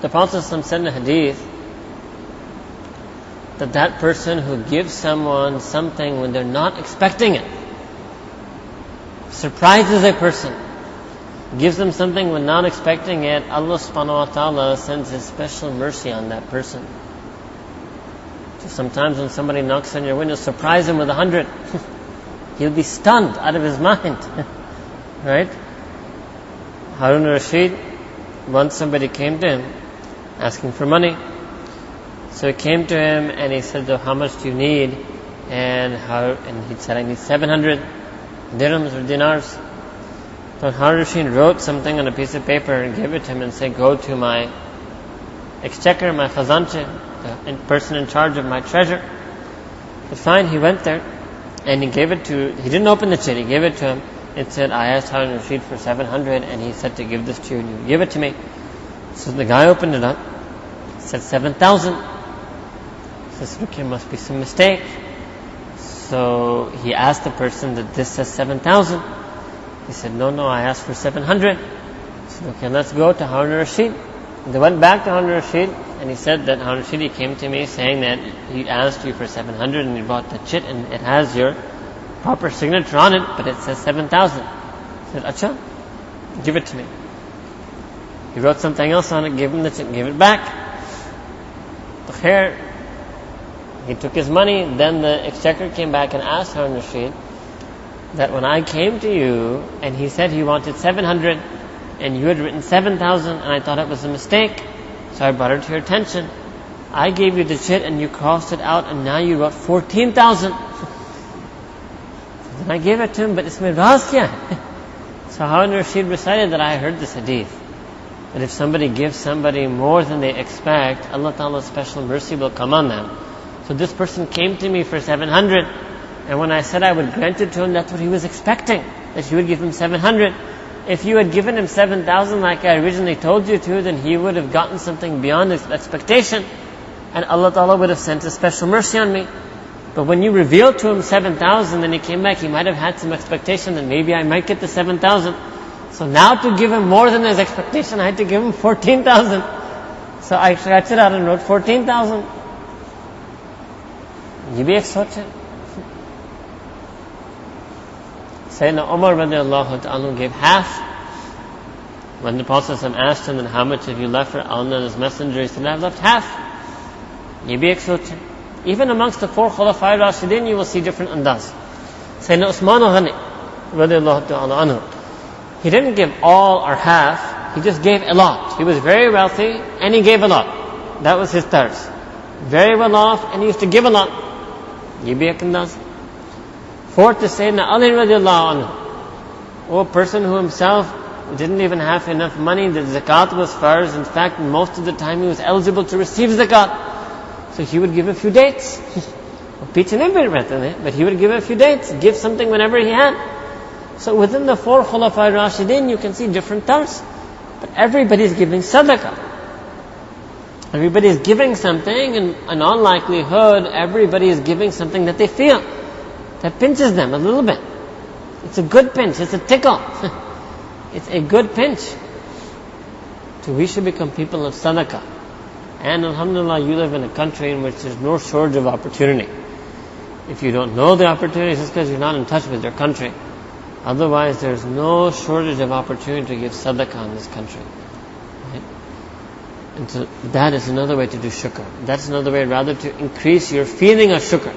The Prophet said in a hadith that that person who gives someone something when they're not expecting it, surprises a person, gives them something when not expecting it, Allah subhanahu wa ta'ala sends His special mercy on that person. So sometimes when somebody knocks on your window, surprise him with 100. He'll be stunned out of his mind. Right? Harun al-Rashid, once somebody came to him asking for money. So he came to him and he said, how much do you need? And he said, I need 700 dirhams or dinars. So Harun al-Rashid wrote something on a piece of paper and gave it to him and said, go to my exchequer, my khazanche, the person in charge of my treasure. But fine, he went there and he didn't open the chit, he gave it to him. It said, I asked Harun al-Rashid for 700 and he said to give this to you and you give it to me. So the guy opened it up. It said 7,000. He said, okay, must be some mistake. So he asked the person that this says 7,000. He said, no, I asked for 700. He said, okay, let's go to Harun al-Rashid. They went back to Harun al-Rashid and he said that Harun al-Rashid came to me saying that he asked you for 700 and he brought the chit and it has your proper signature on it, but it says 7,000. He said, Acha, give it to me. He wrote something else on it, gave him the chit, gave it back. He took his money. Then the exchequer came back and asked Harun al-Rashid that when I came to you and he said he wanted 700 and you had written 7,000 and I thought it was a mistake, so I brought it to your attention. I gave you the chit and you crossed it out and now you wrote 14,000. Then I gave it to him, but isme raz kya hai? So Harun al-Rashid recited that I heard this hadith, that if somebody gives somebody more than they expect, Allah Ta'ala's special mercy will come on them. So this person came to me for 700, and when I said I would grant it to him, that's what he was expecting, that you would give him 700. If you had given him 7,000 like I originally told you to, then he would have gotten something beyond his expectation, and Allah Ta'ala would have sent a special mercy on me. But when you revealed to him 7,000, then he came back, he might have had some expectation that maybe I might get the 7,000. So now to give him more than his expectation, I had to give him 14,000. So I scratched it out and wrote 14,000. ये भी एक सोच है. Sayyidina Umar radiallahu ta'ala gave half. When the Prophet asked him, then how much have you left for Allah and His Messenger? He said, I've left half. ये भी एक सोच है. Even amongst the 4 Khulafai Rashidin, you will see different andaz. Sayyidina Usman al-Ghani radiallahu ta'ala anhu, he didn't give all or half, he just gave a lot. He was very wealthy and he gave a lot. That was his tarz. Very well off and he used to give a lot. Ye bhi ek andaz. Fourth is Sayyidina Ali radiallahu anhu, a person who himself didn't even have enough money, the zakat was farz. In fact, most of the time he was eligible to receive zakat. So he would give a few dates. But he would give a few dates, give something whenever he had. So within the 4 Khulafai Rashidin, you can see different tars. But everybody is giving sadaqah. Everybody is giving something, and in all likelihood, everybody is giving something that they feel, that pinches them a little bit. It's a good pinch, it's a tickle. It's a good pinch. So we should become people of sadaqah. And alhamdulillah, you live in a country in which there's no shortage of opportunity. If you don't know the opportunities, it's because you're not in touch with your country. Otherwise, there's no shortage of opportunity to give sadaqah in this country. Right? And so that is another way to do shukr. That's another way rather to increase your feeling of shukr.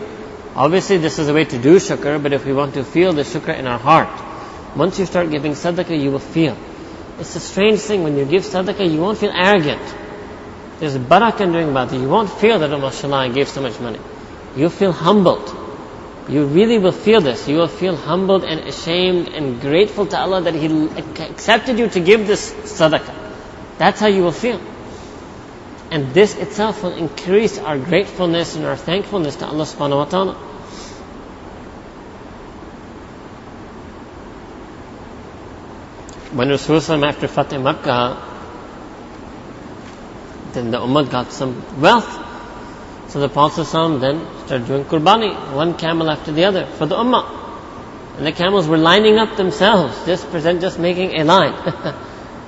Obviously, this is a way to do shukr, but if we want to feel the shukr in our heart, once you start giving sadaqah, you will feel. It's a strange thing, when you give sadaqah, you won't feel arrogant. There's a barakah in doing barakah. You won't feel that, oh mashallah, I gave so much money. You'll feel humbled. You really will feel this. You will feel humbled and ashamed and grateful to Allah that He accepted you to give this sadaqah. That's how you will feel. And this itself will increase our gratefulness and our thankfulness to Allah subhanahu wa ta'ala. When Rasulullah after Fatih Makkah, then the Ummah got some wealth. So the Prophet then started doing qurbani, one camel after the other, for the Ummah. And the camels were lining up themselves, just making a line.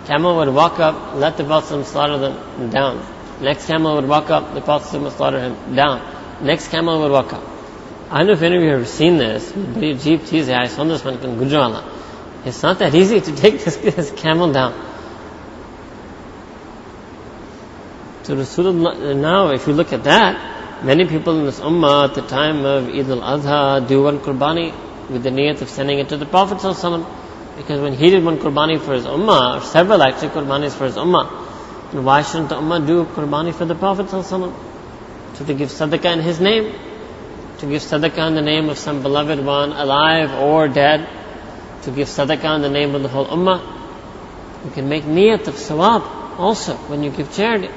Camel would walk up, let the Prophet slaughter them down. Next camel would walk up, the Prophet would slaughter him down. Next camel would walk up. I don't know if any of you have seen this. Badi ajeeb cheez hai. I saw this one in Gujranwala. It's not that easy to take this camel down. So Rasulullah, now if you look at that, many people in this ummah at the time of Eid al-Adha do one qurbani with the niyat of sending it to the Prophet ﷺ. Because when he did one qurbani for his ummah, or several actually qurbanis for his ummah, then why shouldn't the ummah do qurbani for the Prophet ﷺ? So to give sadaqah in his name, to give sadaqah in the name of some beloved one, alive or dead, to give sadaqah in the name of the whole ummah. You can make niyat of sawab also when you give charity.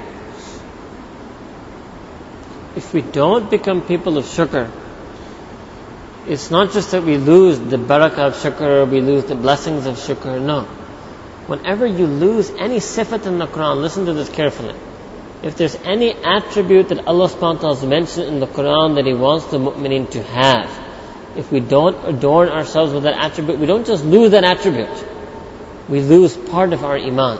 If we don't become people of shukr, it's not just that we lose the barakah of shukr, we lose the blessings of shukr, no. Whenever you lose any sifat in the Quran, listen to this carefully. If there's any attribute that Allah subhanahu wa ta'ala has mentioned in the Quran that He wants the mu'mineen to have, if we don't adorn ourselves with that attribute, we don't just lose that attribute, we lose part of our iman.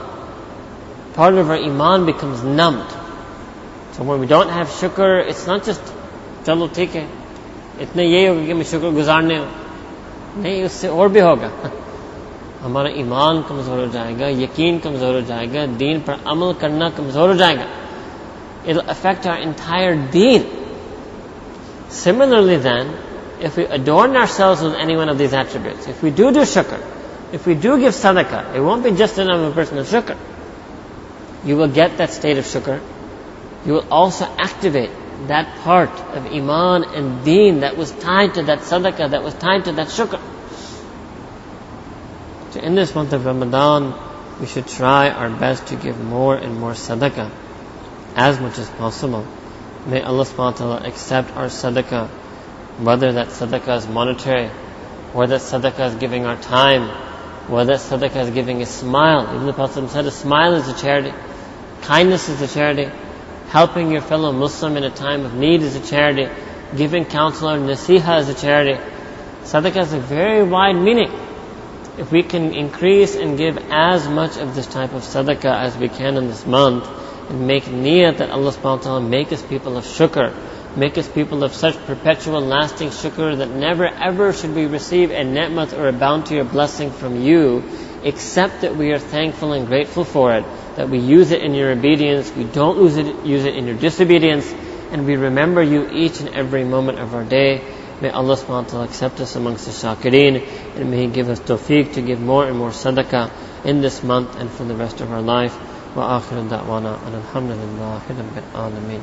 Part of our iman becomes numbed. So when we don't have shukr, it's not just, chalo theek hai, itna ye hoga ki main shukr guzarne ho. Nahi, usse aur bhi hoga. Hamara iman kamzor ho jayega, yaqeen kamzor ho jayega, deen par amal karna kamzor ho jayega. It'll affect our entire deen. Similarly then, if we adorn ourselves with any one of these attributes, if we do shukr, if we do give sadaqah, it won't be just enough of a person of shukr. You will get that state of shukr. You will also activate that part of iman and deen that was tied to that sadaqah, that was tied to that shukr. So in this month of Ramadan, we should try our best to give more and more sadaqah, as much as possible. May Allah subhanahu wa ta'ala accept our sadaqah, whether that sadaqah is monetary, or that sadaqah is giving our time, or that sadaqah is giving a smile. Even the Prophet said a smile is a charity, kindness is a charity, helping your fellow Muslim in a time of need is a charity, giving counsel or nasiha is a charity. Sadaqah has a very wide meaning. If we can increase and give as much of this type of sadaqah as we can in this month, and make niyat that Allah subhanahu wa ta'ala make us people of shukr, make us people of such perpetual lasting shukr that never ever should we receive a ni'mat or a bounty or blessing from you, except that we are thankful and grateful for it, that we use it in your obedience, we don't use it in your disobedience, and we remember you each and every moment of our day. May Allah subhanahu wa ta'ala accept us amongst the shakireen, and may He give us tawfiq to give more and more sadaqah in this month and for the rest of our life. Wa akhiru da'wana alhamdulillahi rabbil alameen.